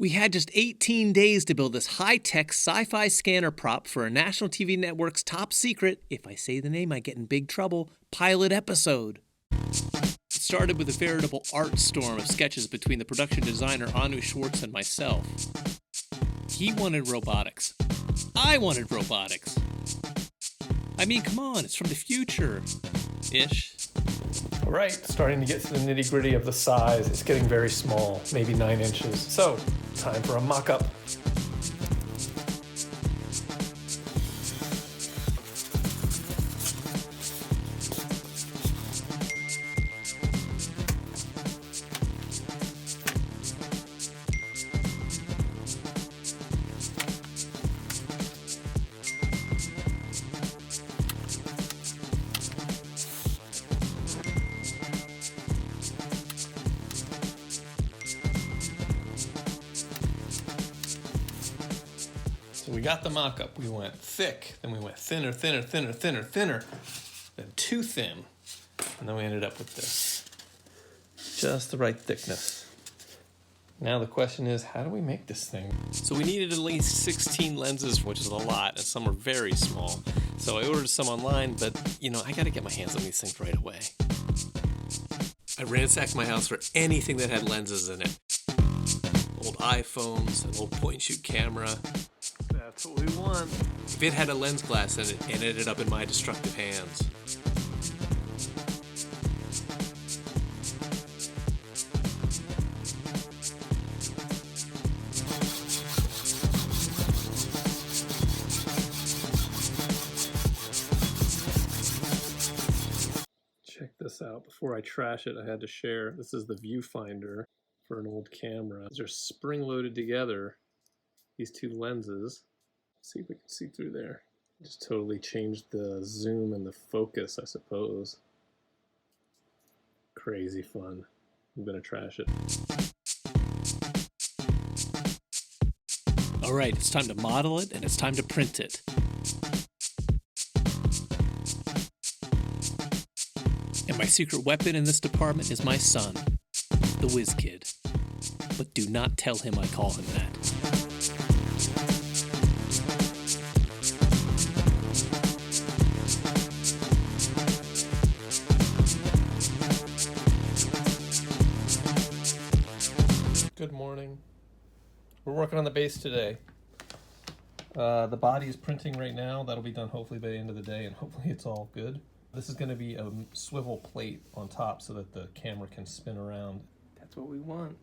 We had just 18 days to build this high-tech sci-fi scanner prop for a national TV network's top secret, if I say the name I get in big trouble, pilot episode. It started with a veritable art storm of sketches between the production designer Anu Schwartz and myself. He wanted robotics. I wanted robotics. I mean, come on, it's from the future. Ish. All right, starting to get to the nitty-gritty of the size. It's getting very small, maybe 9 inches. So, time for a mock-up. So we got the mock-up. We went thick, then we went thinner, thinner, thinner, thinner, thinner, then too thin, and then we ended up with this. Just the right thickness. Now the question is, how do we make this thing? So we needed at least 16 lenses, which is a lot, and some are very small. So I ordered some online, but, I gotta get my hands on these things right away. I ransacked my house for anything that had lenses in it. Old iPhones, an old point-and-shoot camera. That's what we want. If it had a lens glass in it, it ended up in my destructive hands. Check this out. Before I trash it, I had to share. This is the viewfinder for an old camera. These are spring-loaded together, these two lenses. Let's see if we can see through there. Just totally changed the zoom and the focus, I suppose. Crazy fun. I'm gonna trash it. All right, it's time to model it, and it's time to print it. And my secret weapon in this department is my son, the Whiz Kid. But do not tell him I call him that. Good morning. We're working on the base today. The body is printing right now. That'll be done hopefully by the end of the day, and hopefully it's all good. This is going to be a swivel plate on top so that the camera can spin around. That's what we want.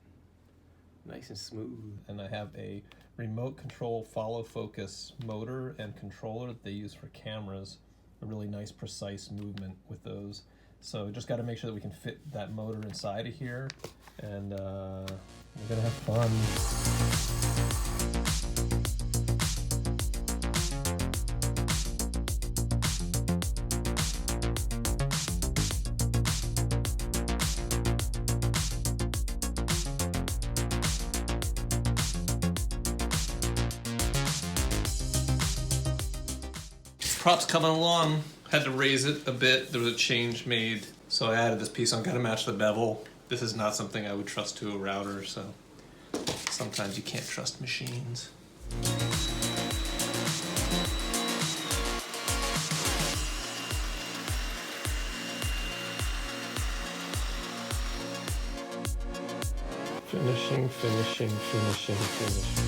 Nice and smooth. And I have a remote control follow focus motor and controller that they use for cameras. A really nice precise movement with those. So just got to make sure that we can fit that motor inside of here, and we're gonna have fun. Prop's coming along. Had to raise it a bit. There was a change made, so I added this piece on. Got to match the bevel. This is not something I would trust to a router, so sometimes you can't trust machines. Finishing, finishing, finishing, finishing.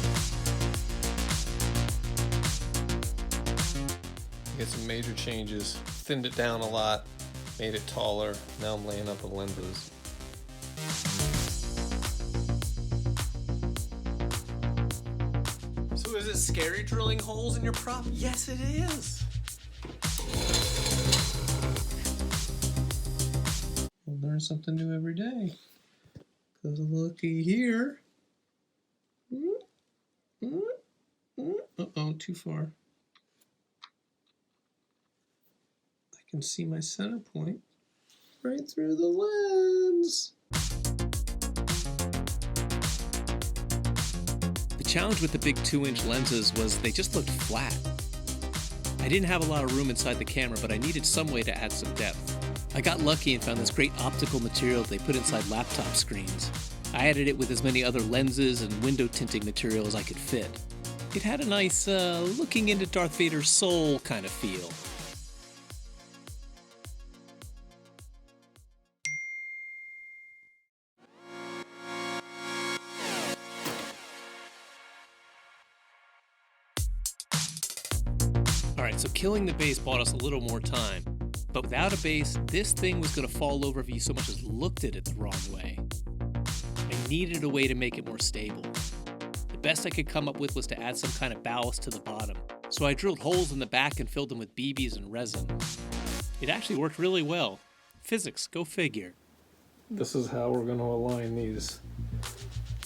Get some major changes. Thinned it down a lot, made it taller. Now I'm laying up the lenses. So is it scary drilling holes in your prop? Yes, it is. We'll learn something new every day. Cause looky here. Uh-oh, too far. I can see my center point right through the lens. The challenge with the big 2-inch lenses was they just looked flat. I didn't have a lot of room inside the camera, but I needed some way to add some depth. I got lucky and found this great optical material they put inside laptop screens. I added it with as many other lenses and window tinting material as I could fit. It had a nice, looking into Darth Vader's soul kind of feel. Alright, so killing the base bought us a little more time. But without a base, this thing was going to fall over if you so much as looked at it the wrong way. I needed a way to make it more stable. The best I could come up with was to add some kind of ballast to the bottom. So I drilled holes in the back and filled them with BBs and resin. It actually worked really well. Physics, go figure. This is how we're going to align these,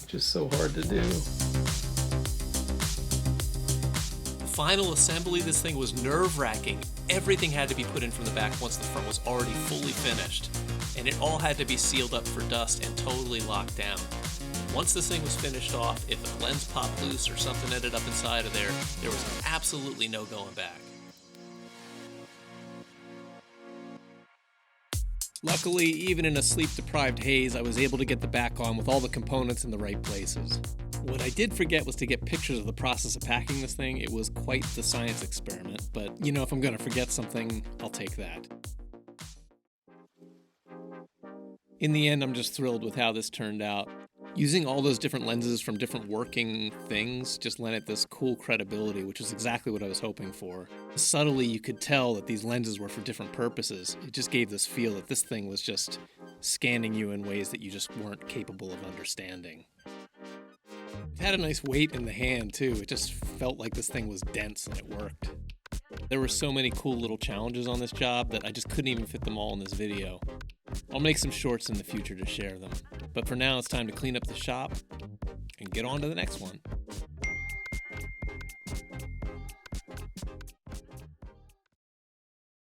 which is so hard to do. The final assembly of this thing was nerve-wracking. Everything had to be put in from the back once the front was already fully finished. And it all had to be sealed up for dust and totally locked down. Once this thing was finished off, if a lens popped loose or something ended up inside of there was absolutely no going back. Luckily, even in a sleep-deprived haze, I was able to get the back on with all the components in the right places. What I did forget was to get pictures of the process of packing this thing. It was quite the science experiment, but if I'm gonna forget something, I'll take that. In the end, I'm just thrilled with how this turned out. Using all those different lenses from different working things just lent it this cool credibility, which is exactly what I was hoping for. Subtly, you could tell that these lenses were for different purposes. It just gave this feel that this thing was just scanning you in ways that you just weren't capable of understanding. It had a nice weight in the hand, too. It just felt like this thing was dense and it worked. There were so many cool little challenges on this job that I just couldn't even fit them all in this video. I'll make some shorts in the future to share them. But for now, it's time to clean up the shop and get on to the next one.